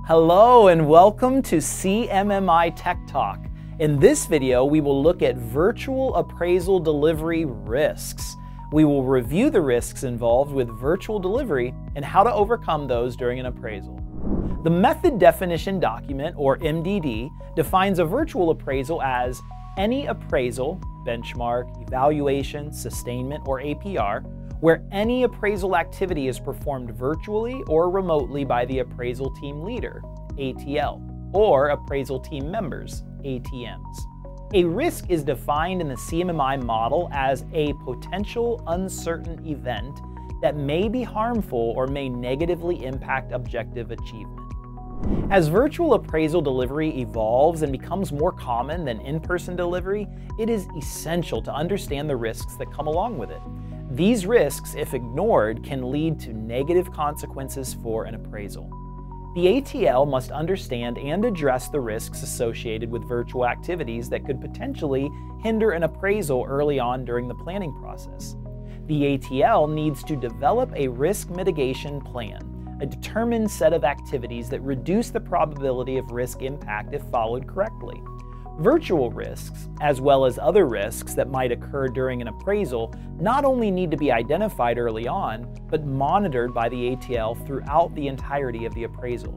Hello and welcome to CMMI Tech Talk. In this video, we will look at virtual appraisal delivery risks. We will review the risks involved with virtual delivery and how to overcome those during an appraisal. The Method Definition Document, or MDD, defines a virtual appraisal as any appraisal, benchmark, evaluation, sustainment, or APR, where any appraisal activity is performed virtually or remotely by the appraisal team leader, ATL, or appraisal team members, ATMs. A risk is defined in the CMMI model as a potential uncertain event that may be harmful or may negatively impact objective achievement. As virtual appraisal delivery evolves and becomes more common than in-person delivery, it is essential to understand the risks that come along with it. These risks, if ignored, can lead to negative consequences for an appraisal. The ATL must understand and address the risks associated with virtual activities that could potentially hinder an appraisal early on during the planning process. The ATL needs to develop a risk mitigation plan, a determined set of activities that reduce the probability of risk impact if followed correctly. Virtual risks, as well as other risks that might occur during an appraisal, not only need to be identified early on, but monitored by the ATL throughout the entirety of the appraisal.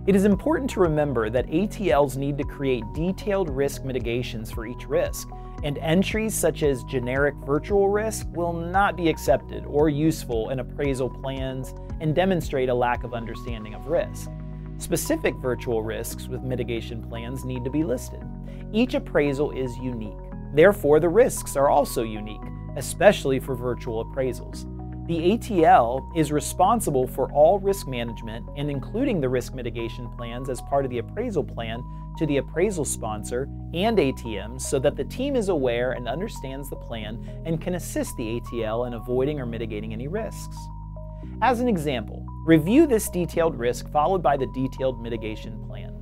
It is important to remember that ATLs need to create detailed risk mitigations for each risk, and entries such as generic virtual risk will not be accepted or useful in appraisal plans and demonstrate a lack of understanding of risk. Specific virtual risks with mitigation plans need to be listed. Each appraisal is unique. Therefore, the risks are also unique, especially for virtual appraisals. The ATL is responsible for all risk management and including the risk mitigation plans as part of the appraisal plan to the appraisal sponsor and ATMs so that the team is aware and understands the plan and can assist the ATL in avoiding or mitigating any risks. As an example, review this detailed risk followed by the detailed mitigation plan.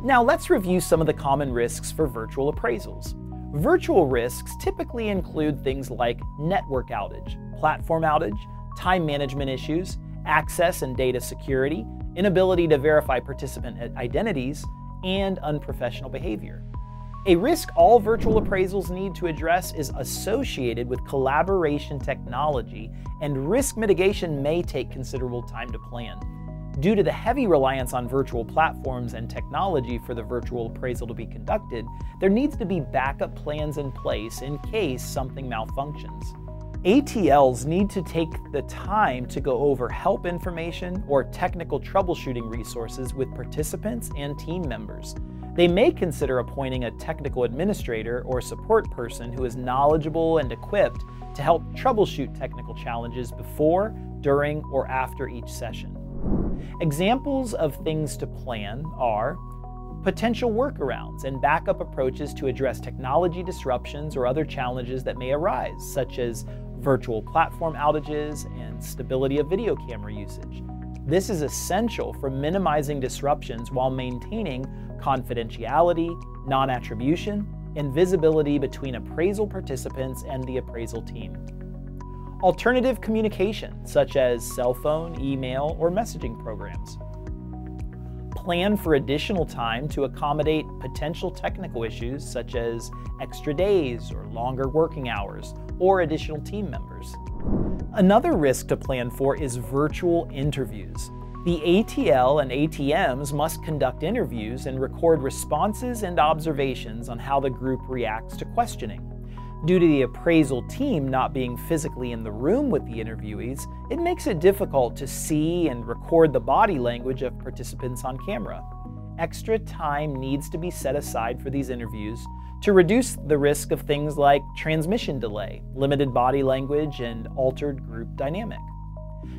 Now let's review some of the common risks for virtual appraisals. Virtual risks typically include things like network outage, platform outage, time management issues, access and data security, inability to verify participant identities, and unprofessional behavior. A risk all virtual appraisals need to address is associated with collaboration technology, and risk mitigation may take considerable time to plan. Due to the heavy reliance on virtual platforms and technology for the virtual appraisal to be conducted, there needs to be backup plans in place in case something malfunctions. ATLs need to take the time to go over help information or technical troubleshooting resources with participants and team members. They may consider appointing a technical administrator or support person who is knowledgeable and equipped to help troubleshoot technical challenges before, during, or after each session. Examples of things to plan are potential workarounds and backup approaches to address technology disruptions or other challenges that may arise, such as virtual platform outages and stability of video camera usage. This is essential for minimizing disruptions while maintaining confidentiality, non-attribution, and visibility between appraisal participants and the appraisal team. Alternative communication, such as cell phone, email, or messaging programs. Plan for additional time to accommodate potential technical issues such as extra days or longer working hours or additional team members. Another risk to plan for is virtual interviews. The ATL and ATMs must conduct interviews and record responses and observations on how the group reacts to questioning. Due to the appraisal team not being physically in the room with the interviewees, it makes it difficult to see and record the body language of participants on camera. Extra time needs to be set aside for these interviews to reduce the risk of things like transmission delay, limited body language, and altered group dynamic.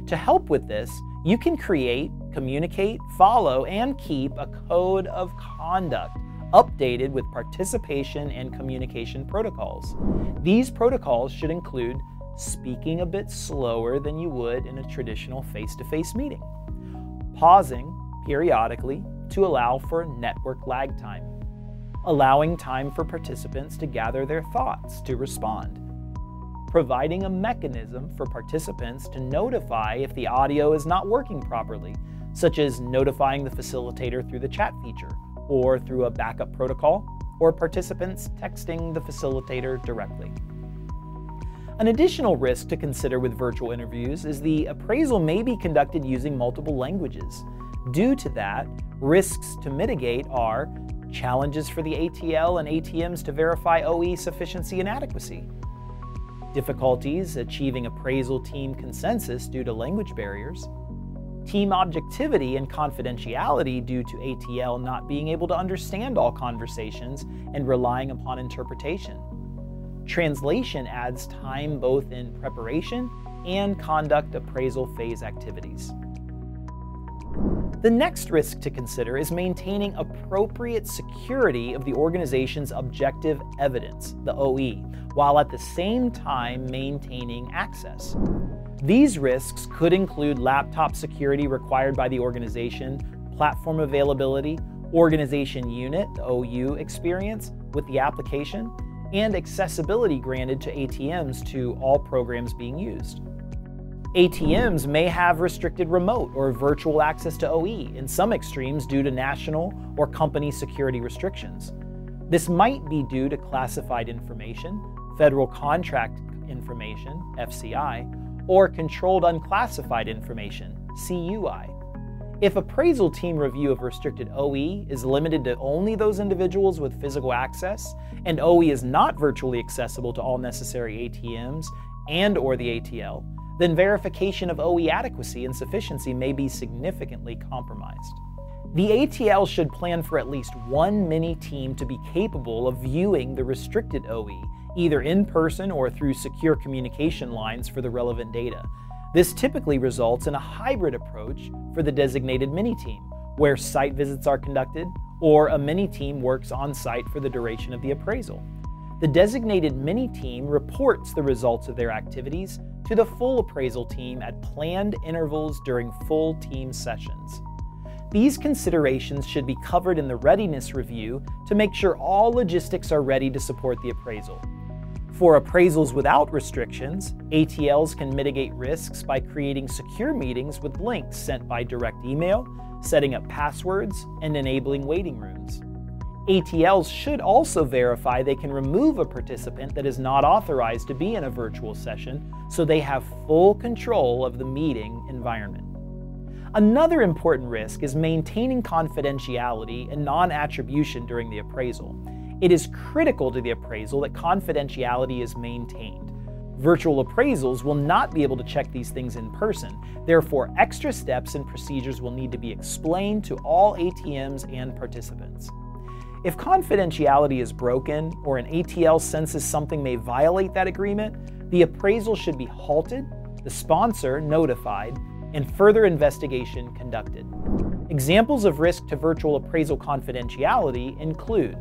To help with this, you can create, communicate, follow, and keep a code of conduct updated with participation and communication protocols. These protocols should include speaking a bit slower than you would in a traditional face-to-face meeting, pausing periodically to allow for network lag time, allowing time for participants to gather their thoughts to respond, providing a mechanism for participants to notify if the audio is not working properly, such as notifying the facilitator through the chat feature, or through a backup protocol, or participants texting the facilitator directly. An additional risk to consider with virtual interviews is the appraisal may be conducted using multiple languages. Due to that, risks to mitigate are challenges for the ATL and ATMs to verify OE sufficiency and adequacy, difficulties achieving appraisal team consensus due to language barriers, team objectivity and confidentiality due to ATL not being able to understand all conversations and relying upon interpretation. Translation adds time both in preparation and conduct appraisal phase activities. The next risk to consider is maintaining appropriate security of the organization's objective evidence, the OE, while at the same time maintaining access. These risks could include laptop security required by the organization, platform availability, organization unit, the OU experience with the application, and accessibility granted to ATMs to all programs being used. ATMs may have restricted remote or virtual access to OE in some extremes due to national or company security restrictions. This might be due to classified information, federal contract information, FCI, or controlled unclassified information, CUI. If appraisal team review of restricted OE is limited to only those individuals with physical access, and OE is not virtually accessible to all necessary ATMs and/or the ATL, then verification of OE adequacy and sufficiency may be significantly compromised. The ATL should plan for at least one mini team to be capable of viewing the restricted OE, either in person or through secure communication lines for the relevant data. This typically results in a hybrid approach for the designated mini team, where site visits are conducted, or a mini team works on site for the duration of the appraisal. The designated mini team reports the results of their activities to the full appraisal team at planned intervals during full team sessions. These considerations should be covered in the readiness review to make sure all logistics are ready to support the appraisal. For appraisals without restrictions, ATLs can mitigate risks by creating secure meetings with links sent by direct email, setting up passwords, and enabling waiting rooms. ATLs should also verify they can remove a participant that is not authorized to be in a virtual session, so they have full control of the meeting environment. Another important risk is maintaining confidentiality and non-attribution during the appraisal. It is critical to the appraisal that confidentiality is maintained. Virtual appraisals will not be able to check these things in person. Therefore, extra steps and procedures will need to be explained to all ATMs and participants. If confidentiality is broken or an ATL senses something may violate that agreement, the appraisal should be halted, the sponsor notified, and further investigation conducted. Examples of risk to virtual appraisal confidentiality include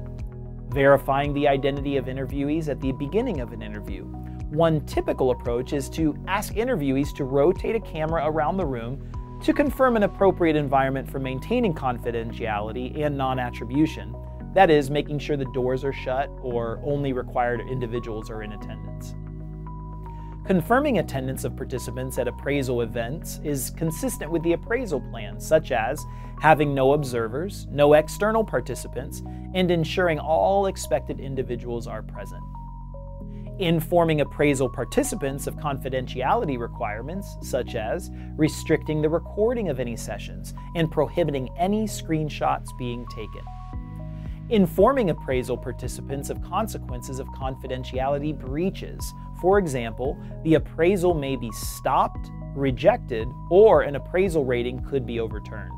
verifying the identity of interviewees at the beginning of an interview. One typical approach is to ask interviewees to rotate a camera around the room to confirm an appropriate environment for maintaining confidentiality and non-attribution. That is, making sure the doors are shut or only required individuals are in attendance. Confirming attendance of participants at appraisal events is consistent with the appraisal plan, such as having no observers, no external participants, and ensuring all expected individuals are present. Informing appraisal participants of confidentiality requirements, such as restricting the recording of any sessions and prohibiting any screenshots being taken. Informing appraisal participants of consequences of confidentiality breaches. For example, the appraisal may be stopped, rejected, or an appraisal rating could be overturned.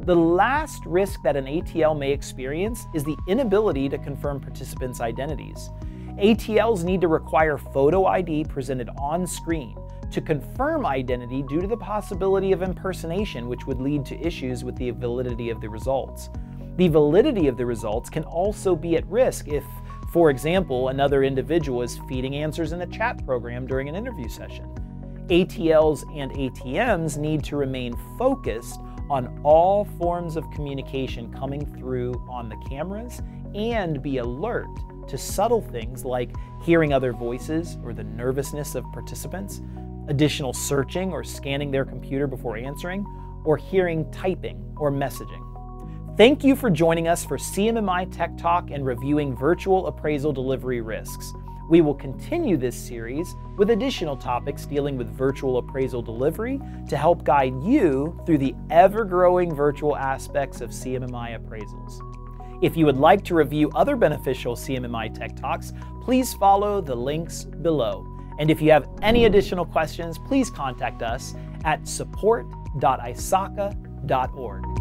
The last risk that an ATL may experience is the inability to confirm participants' identities. ATLs need to require photo ID presented on screen to confirm identity due to the possibility of impersonation, which would lead to issues with the validity of the results. The validity of the results can also be at risk if, for example, another individual is feeding answers in a chat program during an interview session. ATLs and ATMs need to remain focused on all forms of communication coming through on the cameras and be alert to subtle things like hearing other voices or the nervousness of participants, additional searching or scanning their computer before answering, or hearing typing or messaging. Thank you for joining us for CMMI Tech Talk and reviewing virtual appraisal delivery risks. We will continue this series with additional topics dealing with virtual appraisal delivery to help guide you through the ever-growing virtual aspects of CMMI appraisals. If you would like to review other beneficial CMMI Tech Talks, please follow the links below. And if you have any additional questions, please contact us at support.isaca.org.